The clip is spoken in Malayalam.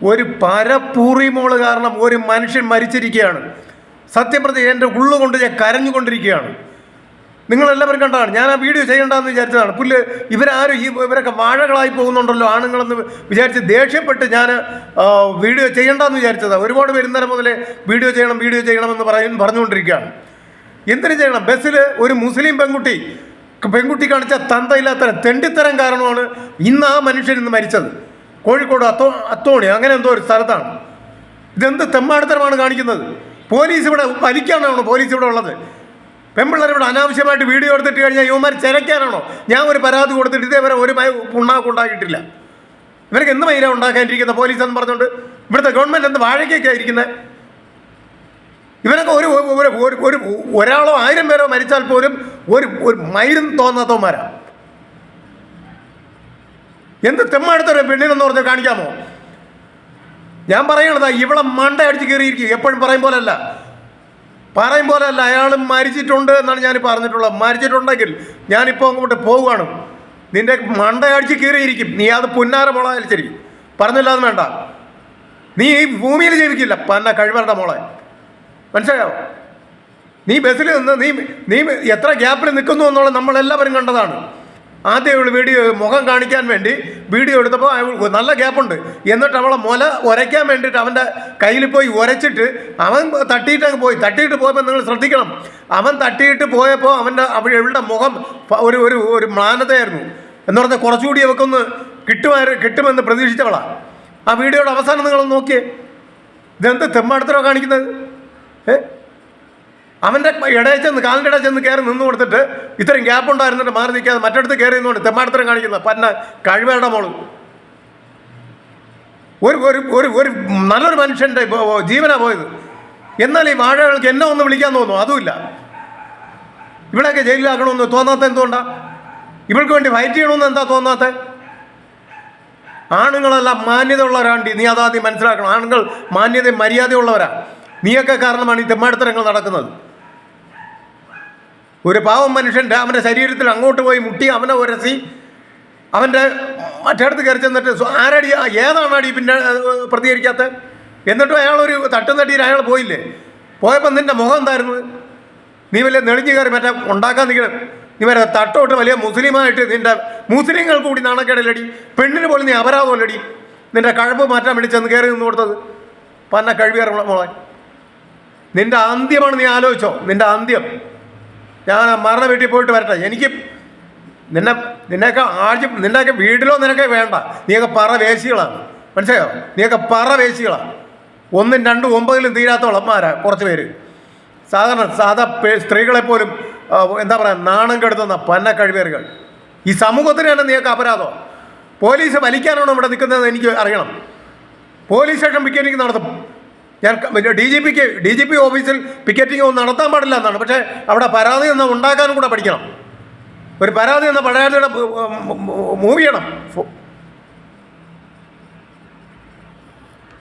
ഒരു പരപ്പൂറിമോള് കാരണം ഒരു മനുഷ്യൻ മരിച്ചിരിക്കുകയാണ്. സത്യം പറഞ്ഞ് എൻ്റെ ഉള്ളുകൊണ്ട് ഞാൻ കരഞ്ഞുകൊണ്ടിരിക്കുകയാണ്. നിങ്ങളെല്ലാവരും കണ്ടതാണ്. ഞാൻ ആ വീഡിയോ ചെയ്യേണ്ടതെന്ന് വിചാരിച്ചതാണ്. ഇവരാരും ഇവരൊക്കെ വാഴകളായി പോകുന്നുണ്ടല്ലോ ആണുങ്ങളെന്ന് വിചാരിച്ച് ദേഷ്യപ്പെട്ട് ഞാൻ വീഡിയോ ചെയ്യേണ്ടതെന്ന് വിചാരിച്ചതാണ്. ഒരുപാട് പേര് ഇന്നലെ മുതലേ വീഡിയോ ചെയ്യണമെന്ന് പറഞ്ഞുകൊണ്ടിരിക്കുകയാണ്. എന്തിനു ചെയ്യണം? ബസ്സിൽ ഒരു മുസ്ലിം പെൺകുട്ടി കാണിച്ച തന്തയില്ലാത്ത തെണ്ടിത്തരം കാരണമാണ് ഇന്ന് ആ മനുഷ്യൻ ഇന്ന് മരിച്ചത്. കോഴിക്കോട് അത്തോണി അങ്ങനെ എന്തോ ഒരു സ്ഥലത്താണ്. ഇതെന്ത് തെമ്മാടിത്തരമാണ് കാണിക്കുന്നത്? പോലീസ് ഇവിടെ വലിക്കാനാണോ പോലീസ് ഇവിടെ ഉള്ളത്? പെൺപിള്ളേർ ഇവിടെ അനാവശ്യമായിട്ട് വീഡിയോ എടുത്തിട്ട് കഴിഞ്ഞാൽ യുവമാർ ചിരക്കാനാണോ? ഞാൻ ഒരു പരാതി കൊടുത്തിട്ട് ഇതേവരെ ഒരു ഉണ്ടാക്കിയിട്ടില്ല. ഇവർക്ക് എന്ത് മൈര ഉണ്ടാക്കാനിരിക്കുന്ന പോലീസ് എന്ന് പറഞ്ഞുകൊണ്ട് ഇവിടുത്തെ ഗവൺമെൻറ് എന്ത് വാഴയ്ക്കൊക്കെയാണ് ഇരിക്കുന്നത്? ഇവരൊക്കെ ഒരാളോ 1000 പേരോ മരിച്ചാൽ പോലും ഒരു മൈരും തോന്നാത്തവന്മാരാണ്. എന്ത് തെമ്മാടുത്തൊരു പെണ്ണിനെന്ന് പറഞ്ഞ് കാണിക്കാമോ? ഞാൻ പറയണതാ, ഇവിടെ മണ്ട അടിച്ച് കയറിയിരിക്കും. എപ്പോഴും പറയും പോലല്ല അയാൾ മരിച്ചിട്ടുണ്ട് എന്നാണ് ഞാൻ പറഞ്ഞിട്ടുള്ളത്. മരിച്ചിട്ടുണ്ടെങ്കിൽ ഞാനിപ്പോൾ അങ്ങോട്ട് പോവുകയാണ്. നിന്റെ മണ്ട അടിച്ച് കയറിയിരിക്കും. നീ അത് പുന്നാര മോളായാലും ശരി, പറഞ്ഞില്ലാതെ വേണ്ട. നീ ഈ ഭൂമിയിൽ ജീവിക്കില്ല പന്ന കഴിവരുടെ മോളെ, മനസ്സിലായോ? നീ ബസ്സിൽ നിന്ന് നീ എത്ര ഗ്യാപ്പിൽ നിൽക്കുന്നു എന്നുള്ളത് നമ്മളെല്ലാവരും കണ്ടതാണ്. ആദ്യം വീഡിയോ മുഖം കാണിക്കാൻ വേണ്ടി വീഡിയോ എടുത്തപ്പോൾ നല്ല ഗ്യാപ്പുണ്ട്. എന്നിട്ട് അവളെ മുല ഉരയ്ക്കാൻ വേണ്ടിയിട്ട് അവൻ്റെ കയ്യിൽ പോയി ഉരച്ചിട്ട് അവൻ തട്ടിയിട്ടങ്ങ് പോയി. തട്ടിയിട്ട് പോയപ്പോൾ നിങ്ങൾ ശ്രദ്ധിക്കണം, അവൻ തട്ടിയിട്ട് പോയപ്പോൾ അവളുടെ മുഖം ഒരു മ്ലാനതയായിരുന്നു. എന്ന് പറഞ്ഞാൽ കുറച്ചുകൂടി അവക്കൊന്ന് കിട്ടുമെന്ന് പ്രതീക്ഷിച്ചവളാണ്. ആ വീഡിയോയുടെ അവസാനം നിങ്ങളൊന്ന് നോക്കിയേ. ഇതെന്ത് തെമ്മാടത്തരോ കാണിക്കുന്നത്? അവൻ്റെ കാലിൻ്റെ ഇടയിൽ ചെന്ന് കയറി നിന്ന് കൊടുത്തിട്ട് ഇത്രയും ഗ്യാപ്പ് ഉണ്ടായിരുന്നിട്ട് മാറി നിൽക്കാതെ മറ്റടുത്ത് കയറി നിന്നുകൊണ്ട് തെമ്മാടത്തരം കാണിക്കുന്നത് പന്ന കഴിവേണ്ട മോള്. ഒരു നല്ലൊരു മനുഷ്യൻ്റെ ജീവനാണ് പോയത്. എന്നാൽ ഈ വാഴകൾക്ക് എന്നെ ഒന്ന് വിളിക്കാൻ തോന്നുന്നു, അതുമില്ല. ഇവിടെയൊക്കെ ജയിലിലാക്കണമെന്ന് തോന്നാത്ത എന്തുകൊണ്ടാണ്? ഇവൾക്ക് വേണ്ടി ഫൈറ്റ് ചെയ്യണമെന്ന് എന്താ തോന്നാത്ത? ആണുങ്ങളെല്ലാം മാന്യത ഉള്ളവരാണ്ടി. നീ അതാദ്യം മനസ്സിലാക്കണം. ആണുങ്ങൾ മാന്യതയും മര്യാദയുള്ളവരാ. നീയൊക്കെ കാരണമാണ് ഈ തെമ്മാടിത്തരങ്ങൾ നടക്കുന്നത്. ഒരു പാവം മനുഷ്യൻ്റെ അവൻ്റെ ശരീരത്തിൽ അങ്ങോട്ട് പോയി മുട്ടി അവനെ ഉരസി അവൻ്റെ മറ്റടുത്ത് കയറി ചെന്നിട്ട് ഏതാണടി പിന്നെ പ്രതികരിക്കാത്ത? എന്നിട്ടും അയാളൊരു തട്ടും തട്ടിയിട്ട് അയാൾ പോയില്ലേ? പോയപ്പോൾ നിൻ്റെ മുഖം എന്തായിരുന്നു? നീ വലിയ നെളിഞ്ഞു കയറി മറ്റേ ഉണ്ടാക്കാൻ നിൽക്കണം. നീ വരെ തട്ടോട്ട് വലിയ മുസ്ലിമായിട്ട് നിൻ്റെ മുസ്ലിങ്ങൾ കൂടി നാണക്കേടല്ലടി. പെണ്ണിന് പോലും നീ അപരാധമല്ലടി. നിൻ്റെ കഴപ്പ് മാറ്റാൻ വേണ്ടി ചെന്ന് കയറി നിന്ന് കൊടുത്തത് പന്ന കഴിവേറെ മോളെ. നിൻ്റെ അന്ത്യമാണ്. നീ ആലോചിച്ചോ നിൻ്റെ അന്ത്യം. ഞാൻ മരണ വീട്ടിൽ പോയിട്ട് വരട്ടെ. എനിക്ക് നിന്നെയൊക്കെ വീട്ടിലോ നിനക്ക് വേണ്ട. നീയൊക്കെ വേശികളാണ്, മനസ്സിലായോ? നീയൊക്കെ വേശികളാണ്. 1, 2, 9 തീരാത്തോളന്മാരാ കുറച്ച് പേര്. സാധാ സ്ത്രീകളെപ്പോലും എന്താ പറയുക നാണം കെടുത്തുന്ന പന്ന കഴിവേറുകൾ. ഈ സമൂഹത്തിന് തന്നെ നീയൊക്കെ അപരാധം. പോലീസ് വലിക്കാനാണോ ഇവിടെ നിൽക്കുന്നതെന്ന് എനിക്ക് അറിയണം. പോലീസ് സ്റ്റേഷൻ പിക്കറ്റിംഗ് നടത്തും. ഞാൻ ഡി ജി പി ഓഫീസിൽ പിക്കറ്റിംഗ് ഒന്നും നടത്താൻ പാടില്ല എന്നാണ്. പക്ഷേ അവിടെ പരാതി ഒന്ന് ഉണ്ടാക്കാനും കൂടെ പഠിക്കണം. ഒരു പരാതി എന്ന പരാതിയുടെ മൂവ് ചെയ്യണം.